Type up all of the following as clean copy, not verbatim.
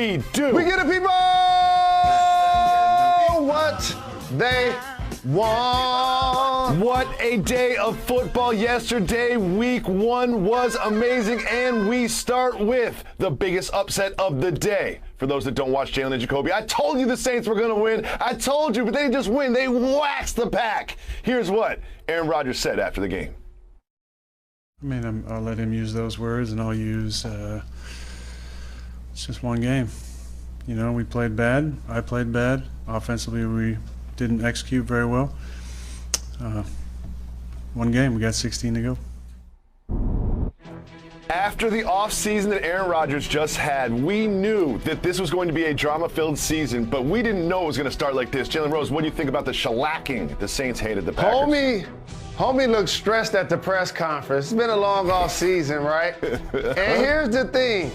We do. We get the people what they want. What a day of football yesterday. Week 1 was amazing, and we start with the biggest upset of the day. For those that don't watch Jalen and Jacoby, I told you the Saints were going to win. I told you, but they didn't just win. They waxed the pack. Here's what Aaron Rodgers said after the game. I mean, I'll let him use those words, and I'll use it's just one game. You know, we played bad. I played bad. Offensively, we didn't execute very well. One game. We got 16 to go. After the offseason that Aaron Rodgers just had, we knew that this was going to be a drama-filled season, but we didn't know it was going to start like this. Jalen Rose, what do you think about the shellacking the Saints hated the Packers? Homie looked stressed at the press conference. It's been a long off season, right? And here's the thing.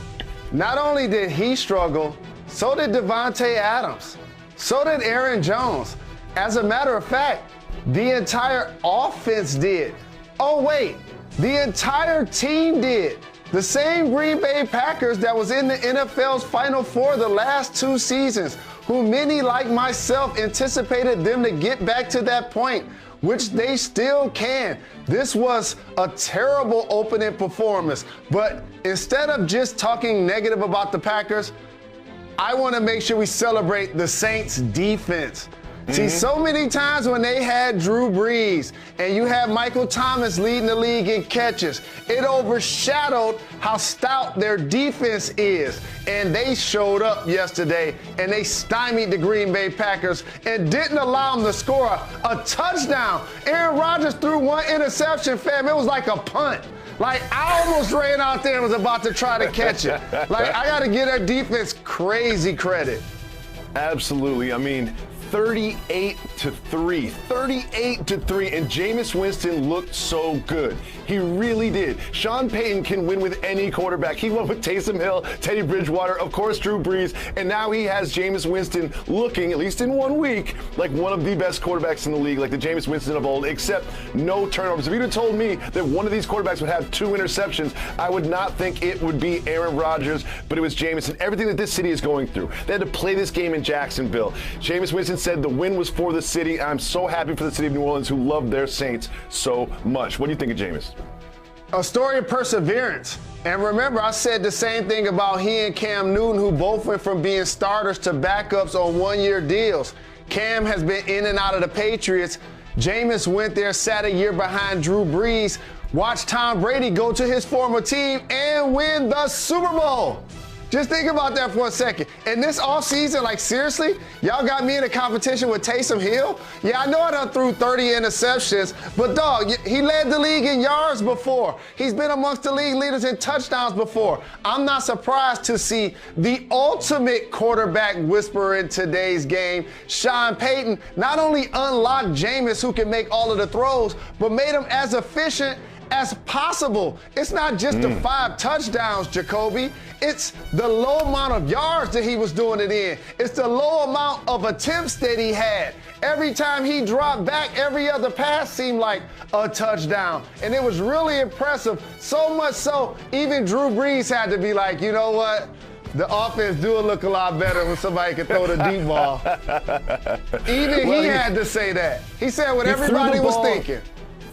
Not only did he struggle, so did Devontae Adams. So did Aaron Jones. As a matter of fact, the entire offense did. Oh, wait. The entire team did. The same Green Bay Packers that was in the NFL's Final Four the last 2 seasons, who many like myself anticipated them to get back to that point, which they still can. This was a terrible opening performance. But instead of just talking negative about the Packers, I want to make sure we celebrate the Saints' defense. See, so many times when they had Drew Brees and you had Michael Thomas leading the league in catches, it overshadowed how stout their defense is. And they showed up yesterday and they stymied the Green Bay Packers and didn't allow them to score a touchdown. Aaron Rodgers threw 1 interception, fam. It was like a punt. Like, I almost ran out there and was about to try to catch it. Like, I got to give their defense crazy credit. Absolutely. I mean, 38-3, and Jameis Winston looked so good. He really did. Sean Payton can win with any quarterback. He won with Taysom Hill, Teddy Bridgewater, of course, Drew Brees, and now he has Jameis Winston looking, at least in 1 week, like one of the best quarterbacks in the league, like the Jameis Winston of old, except no turnovers. If you'd have told me that one of these quarterbacks would have 2 interceptions, I would not think it would be Aaron Rodgers, but it was Jameis, and everything that this city is going through. They had to play this game in Jacksonville. Jameis Winston said the win was for the city. I'm so happy for the city of New Orleans who love their Saints so much. What do you think of Jameis? A story of perseverance. And remember, I said the same thing about he and Cam Newton, who both went from being starters to backups on 1-year deals. Cam has been in and out of the Patriots. Jameis went there, sat a year behind Drew Brees, watched Tom Brady go to his former team and win the Super Bowl. Just think about that for a second. And this offseason, like seriously, y'all got me in a competition with Taysom Hill? Yeah, I know I done threw 30 interceptions, but dog, he led the league in yards before. He's been amongst the league leaders in touchdowns before. I'm not surprised to see the ultimate quarterback whisperer in today's game, Sean Payton, not only unlock Jameis, who can make all of the throws, but made him as efficient as possible. It's not just the 5 touchdowns, Jacoby. It's the low amount of yards that he was doing it in. It's the low amount of attempts that he had. Every time he dropped back, every other pass seemed like a touchdown. And it was really impressive. So much so, even Drew Brees had to be like, you know what? The offense do look a lot better when somebody can throw the deep ball. Even he had to say that. He said what everybody was thinking.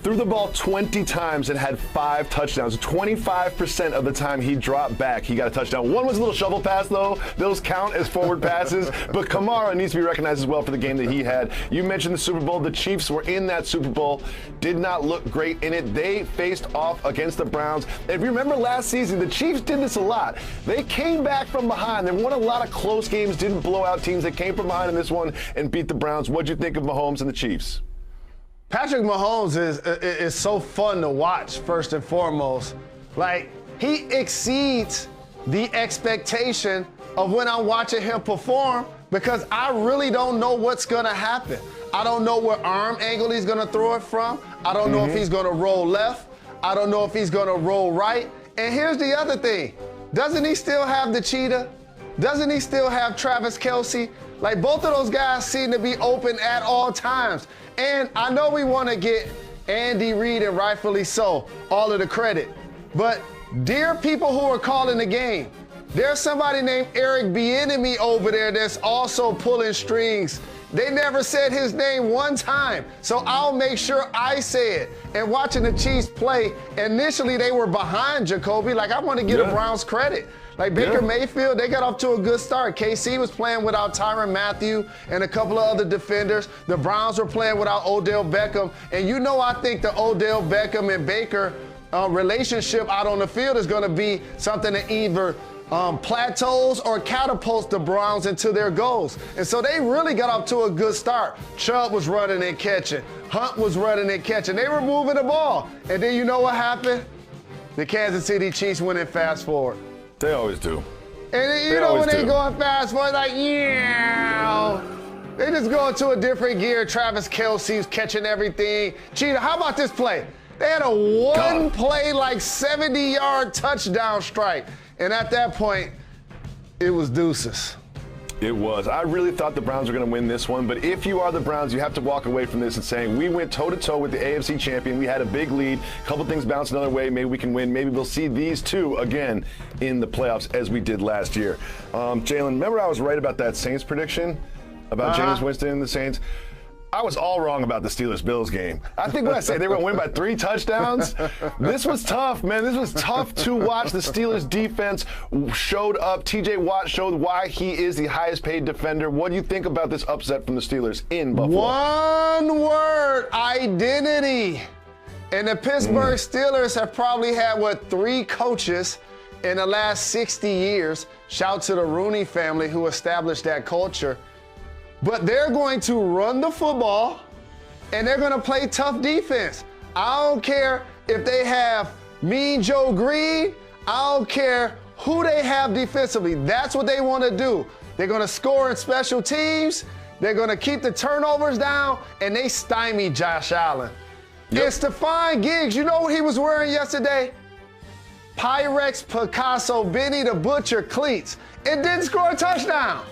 Threw the ball 20 times and had 5 touchdowns. 25% of the time he dropped back, he got a touchdown. One was a little shovel pass, though. Those count as forward passes. But Kamara needs to be recognized as well for the game that he had. You mentioned the Super Bowl. The Chiefs were in that Super Bowl. Did not look great in it. They faced off against the Browns. If you remember last season, the Chiefs did this a lot. They came back from behind. They won a lot of close games, didn't blow out teams. They came from behind in this one and beat the Browns. What'd you think of Mahomes and the Chiefs? Patrick Mahomes is so fun to watch, first and foremost. Like, he exceeds the expectation of when I'm watching him perform because I really don't know what's going to happen. I don't know what arm angle he's going to throw it from. I don't know if he's going to roll left. I don't know if he's going to roll right. And here's the other thing. Doesn't he still have the cheetah? Doesn't he still have Travis Kelce? Like, both of those guys seem to be open at all times. And I know we want to get Andy Reid, and rightfully so, all of the credit. But dear people who are calling the game, There's somebody named Eric Bieniemy over there that's also pulling strings. They never said his name one time, so I'll make sure I say it. And watching the Chiefs play, initially they were behind Jacoby. Like, I want to give the Browns credit. Like Baker Mayfield, they got off to a good start. KC was playing without Tyrann Mathieu and a couple of other defenders. The Browns were playing without Odell Beckham. And you know, I think the Odell Beckham and Baker relationship out on the field is going to be something that either plateaus or catapults the Browns into their goals. And so they really got off to a good start. Chubb was running and catching. Hunt was running and catching. They were moving the ball. And then you know what happened? The Kansas City Chiefs went in fast forward. They always do. And you know when they going fast forward, like, yeah. They just go into a different gear. Travis Kelce's catching everything. Cheetah, how about this play? They had a one-play, like 70-yard touchdown strike. And at that point, it was deuces. It was. I really thought the Browns were going to win this one, but if you are the Browns, you have to walk away from this and saying, we went toe-to-toe with the AFC champion. We had a big lead. A couple things bounced another way. Maybe we can win. Maybe we'll see these two again in the playoffs as we did last year. Jalen, remember I was right about that Saints prediction about Jameis Winston and the Saints? I was all wrong about the Steelers-Bills game. I think when I say they were going to win by 3 touchdowns, this was tough, man. This was tough to watch. The Steelers' defense showed up. T.J. Watt showed why he is the highest-paid defender. What do you think about this upset from the Steelers in Buffalo? One word, identity. And the Pittsburgh Steelers have probably had, 3 coaches in the last 60 years. Shout to the Rooney family who established that culture. But they're going to run the football, and they're going to play tough defense. I don't care if they have Mean Joe Green. I don't care who they have defensively. That's what they want to do. They're going to score in special teams. They're going to keep the turnovers down, and they stymie Josh Allen. Yep. And Stephon Diggs, you know what he was wearing yesterday? Pyrex Picasso Benny the Butcher cleats. And didn't score a touchdown.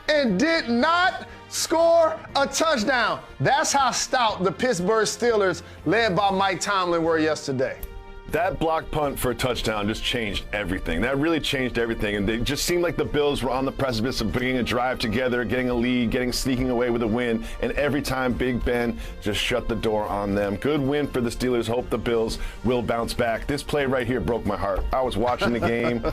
And did not score a touchdown. That's how stout the Pittsburgh Steelers, led by Mike Tomlin, were yesterday. That block punt for a touchdown just changed everything. That really changed everything. And they just seemed like the Bills were on the precipice of bringing a drive together, getting a lead, sneaking away with a win. And every time Big Ben just shut the door on them. Good win for the Steelers. Hope the Bills will bounce back. This play right here broke my heart. I was watching the game.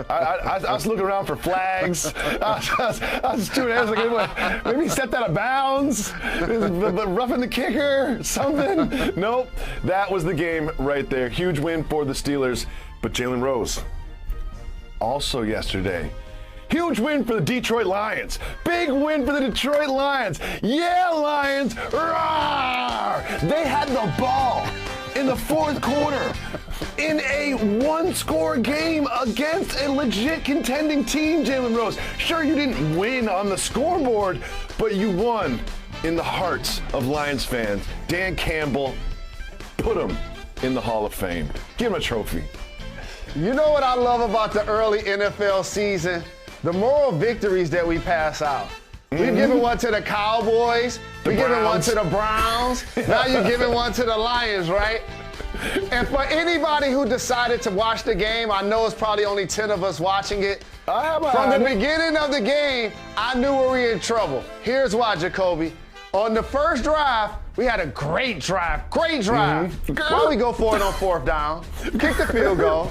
I was looking around for flags. I was doing it. I was like, maybe he stepped out of bounds. But roughing the kicker, something. Nope. That was the game right there. Huge win for the Steelers, but Jalen Rose also yesterday. Huge win for the Detroit Lions. Big win for the Detroit Lions. Yeah, Lions. Rawr! They had the ball in the 4th quarter in a 1-score game against a legit contending team, Jalen Rose. Sure, you didn't win on the scoreboard, but you won in the hearts of Lions fans. Dan Campbell put him in the Hall of Fame. Give him a trophy. You know what I love about the early NFL season? The moral victories that we pass out. We've given one to the Cowboys. We've given one to the Browns. Now you're giving one to the Lions, right? And for anybody who decided to watch the game, I know it's probably only 10 of us watching it. From the beginning of the game, I knew we were in trouble. Here's why, Jacoby. On the first drive, we had a great drive. Great drive. Why don't we go for it on 4th down? Kick the field goal.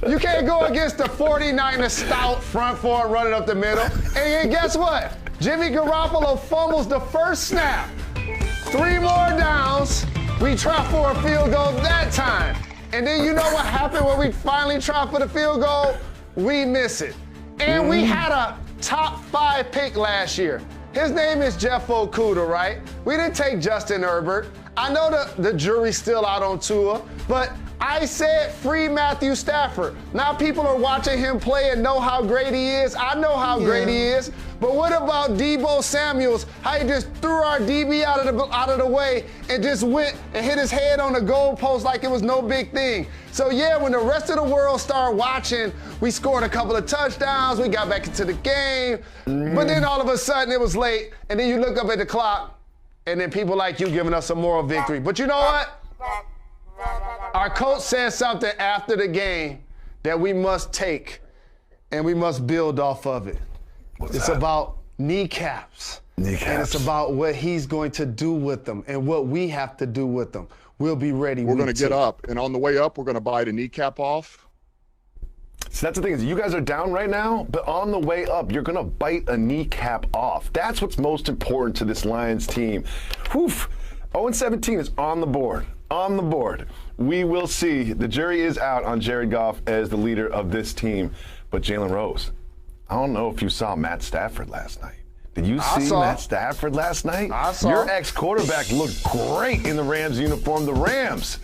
You can't go against the 49ers stout front four running up the middle. And guess what? Jimmy Garoppolo fumbles the first snap. 3 more downs. We try for a field goal that time. And then you know what happened when we finally tried for the field goal? We miss it. And we had a top 5 pick last year. His name is Jeff Okudah, right? We didn't take Justin Herbert. I know the jury's still out on Tua, but I said free Matthew Stafford. Now people are watching him play and know how great he is. I know how great he is. But what about Deebo Samuels? How he just threw our DB out of the way and just went and hit his head on the goalpost like it was no big thing. So yeah, when the rest of the world started watching, we scored a couple of touchdowns, we got back into the game, but then all of a sudden it was late, and then you look up at the clock, and then people like you giving us a moral victory. But you know what? Our coach said something after the game that we must take. and we must build off of it. What's It's that? about kneecaps. Kneecaps. And it's about what he's going to do with them and what we have to do with them. We'll be ready. We're going to get up, and on the way up, we're going to bite a kneecap off. So that's the thing is you guys are down right now, but on the way up, you're going to bite a kneecap off. That's what's most important to this Lions team. Whew. 0-17 is on the board. On the board. We will see. The jury is out on Jared Goff as the leader of this team. But Jalen Rose, I don't know if you saw Matt Stafford last night. Did you see Matt Stafford last night? I saw. Your ex-quarterback looked great in the Rams uniform. The Rams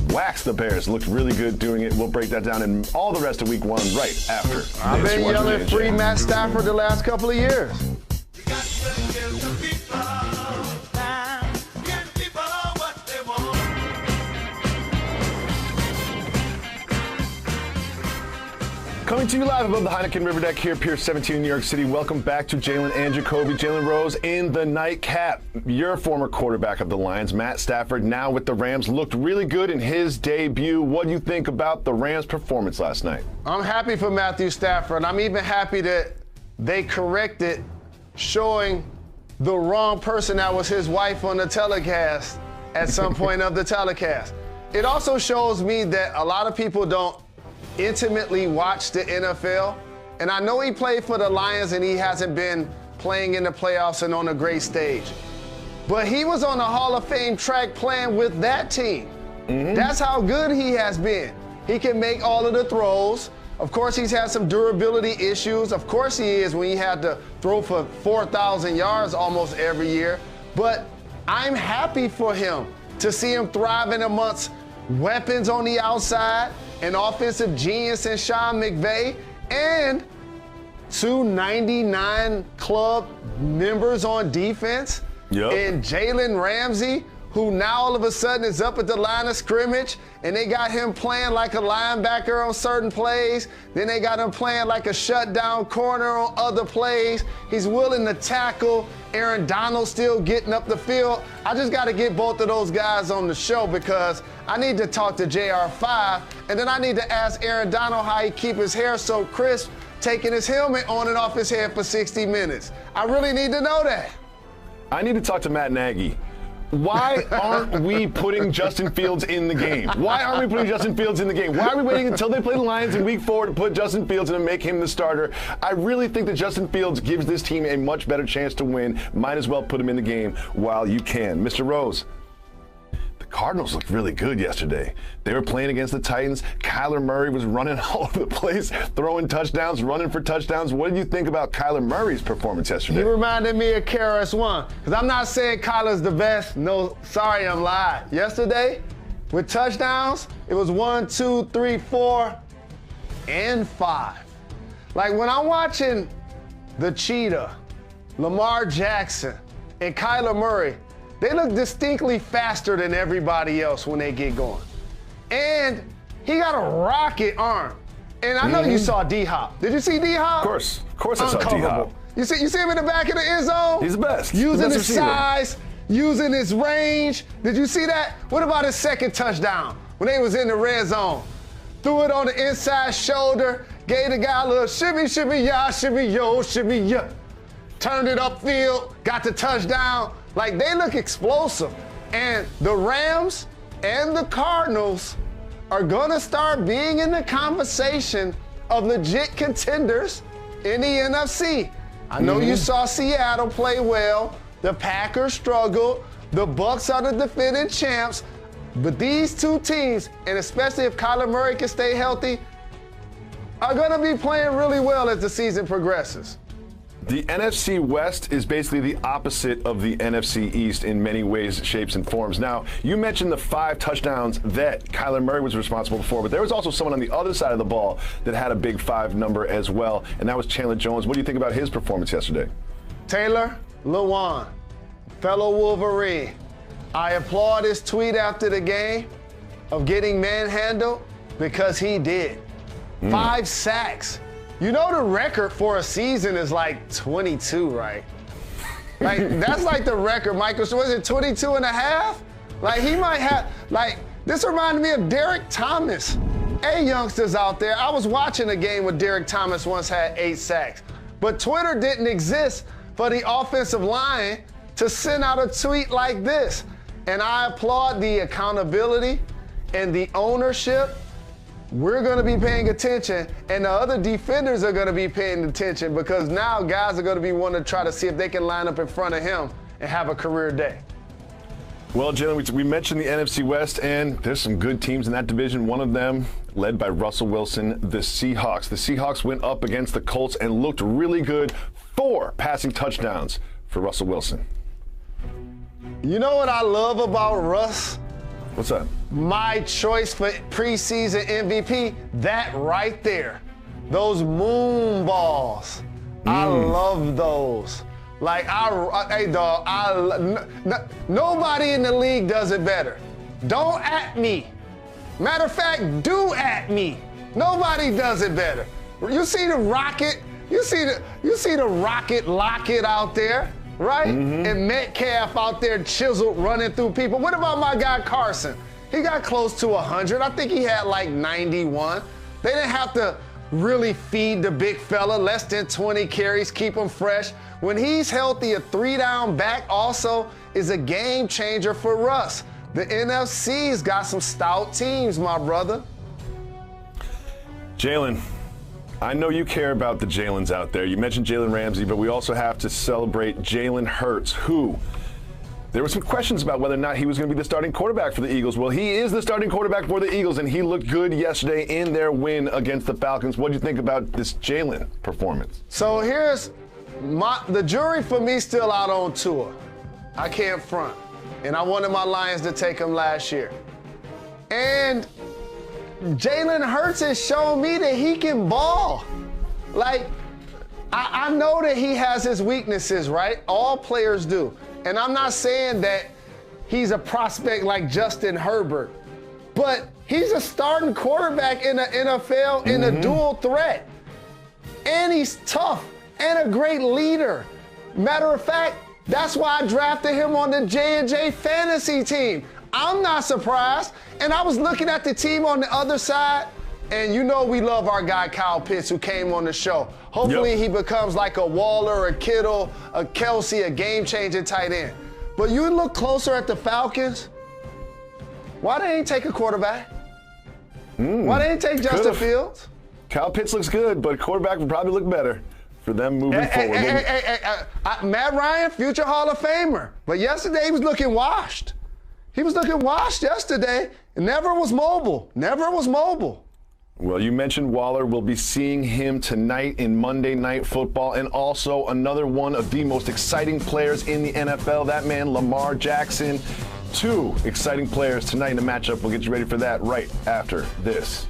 waxed the Bears. Looked really good doing it. We'll break that down in all the rest of week 1 right after. I've been yelling free Matt Stafford the last couple of years. Coming to you live above the Heineken River Deck here, Pier 17 in New York City. Welcome back to Jalen and Jacoby. Jalen Rose in the nightcap. Your former quarterback of the Lions, Matt Stafford, now with the Rams, looked really good in his debut. What do you think about the Rams' performance last night? I'm happy for Matthew Stafford. I'm even happy that they corrected showing the wrong person that was his wife on the telecast at some point of the telecast. It also shows me that a lot of people don't intimately watch the NFL. And I know he played for the Lions and he hasn't been playing in the playoffs and on a great stage. But he was on the Hall of Fame track playing with that team. That's how good he has been. He can make all of the throws. Of course, he's had some durability issues. Of course he is when he had to throw for 4,000 yards almost every year. But I'm happy for him to see him thriving amongst weapons on the outside, an offensive genius in Sean McVay, and 299 club members on defense. Yep. And Jalen Ramsey, who now all of a sudden is up at the line of scrimmage, and they got him playing like a linebacker on certain plays. Then they got him playing like a shutdown corner on other plays. He's willing to tackle. Aaron Donald still getting up the field. I just got to get both of those guys on the show because I need to talk to JR5, and then I need to ask Aaron Donald how he keep his hair so crisp, taking his helmet on and off his head for 60 minutes. I really need to know that. I need to talk to Matt Nagy. Why aren't we putting Justin Fields in the game? Why aren't we putting Justin Fields in the game? Why are we waiting until they play the Lions in week 4 to put Justin Fields in and make him the starter? I really think that Justin Fields gives this team a much better chance to win. Might as well put him in the game while you can. Mr. Rose, the Cardinals looked really good yesterday. They were playing against the Titans. Kyler Murray was running all over the place, throwing touchdowns, running for touchdowns. What did you think about Kyler Murray's performance yesterday? You reminded me of KRS-One, because I'm not saying Kyler's the best. No, sorry, I'm lying. Yesterday, with touchdowns, it was 1, 2, 3, 4, and 5. Like when I'm watching the Cheetah, Lamar Jackson, and Kyler Murray, they look distinctly faster than everybody else when they get going. And he got a rocket arm. And I know you saw D-Hop. Did you see D-Hop? Of course I saw D-Hop. You see him in the back of the end zone? He's the best. Using The best his receiver. size, using his range. Did you see that? What about his second touchdown when they was in the red zone? Threw it on the inside shoulder, gave the guy a little shimmy, shimmy, ya, shimmy, yo, shimmy, ya. Turned it upfield, got the touchdown. Like, they look explosive. And the Rams and the Cardinals are going to start being in the conversation of legit contenders in the NFC. I know you saw Seattle play well. The Packers struggled. The Bucs are the defending champs. But these two teams, and especially if Kyler Murray can stay healthy, are going to be playing really well as the season progresses. The NFC West is basically the opposite of the NFC East in many ways, shapes, and forms. Now, you mentioned the 5 touchdowns that Kyler Murray was responsible for, but there was also someone on the other side of the ball that had a big 5 number as well, and that was Chandler Jones. What do you think about his performance yesterday? Taylor Lewan, fellow Wolverine. I applaud his tweet after the game of getting manhandled because he did. 5 sacks. You know the record for a season is like 22, right? Like, that's like the record, Michael. Was it 22 and a half? Like, he might have, like, this reminded me of Derek Thomas Hey, youngsters out there, I was watching a game where Derek Thomas once had 8 sacks, but Twitter didn't exist for the offensive line to send out a tweet like this. And I applaud the accountability and the ownership. We're going to be paying attention, and the other defenders are going to be paying attention, because now guys are going to be wanting to try to see if they can line up in front of him and have a career day. Well, Jalen, we mentioned the NFC West, and there's some good teams in that division. One of them, led by Russell Wilson, the Seahawks. The Seahawks went up against the Colts and looked really good. 4 passing touchdowns for Russell Wilson. You know what I love about Russ? What's that? My choice for preseason MVP, that right there. Those moon balls. I love those. Like, hey, dog, nobody in the league does it better. Don't at me. Matter of fact, do at me. Nobody does it better. You see the rocket? You see the rocket locket out there, right? And Metcalf out there chiseled running through people. What about my guy Carson? He got close to 100. I think he had like 91. They didn't have to really feed the big fella, less than 20 carries, keep him fresh. When he's healthy, a 3-down back also is a game changer for Russ. The NFC's got some stout teams, my brother. Jalen, I know you care about the Jalens out there. You mentioned Jalen Ramsey, but we also have to celebrate Jalen Hurts, who there were some questions about whether or not he was going to be the starting quarterback for the Eagles. Well, he is the starting quarterback for the Eagles, and he looked good yesterday in their win against the Falcons. What do you think about this Jalen performance? So here's the jury for me still out on Tua. I can't front. And I wanted my Lions to take him last year. And Jalen Hurts has shown me that he can ball. Like, I know that he has his weaknesses, right? All players do. And I'm not saying that he's a prospect like Justin Herbert, but he's a starting quarterback in the NFL in a dual threat. And he's tough and a great leader. Matter of fact, that's why I drafted him on the J&J fantasy team. I'm not surprised. And I was looking at the team on the other side, and you know we love our guy Kyle Pitts, who came on the show. Hopefully he becomes like a Waller, a Kittle, a Kelsey, a game-changing tight end. But you look closer at the Falcons, why they ain't take a quarterback? Why they ain't take Justin Fields? Kyle Pitts looks good, but quarterback would probably look better for them moving forward. Matt Ryan, future Hall of Famer. But yesterday he was looking washed. He was looking washed yesterday. Never was mobile. Never was mobile. Well, you mentioned Waller. We'll be seeing him tonight in Monday Night Football, and also another one of the most exciting players in the NFL, that man Lamar Jackson. 2 exciting players tonight in the matchup. We'll get you ready for that right after this.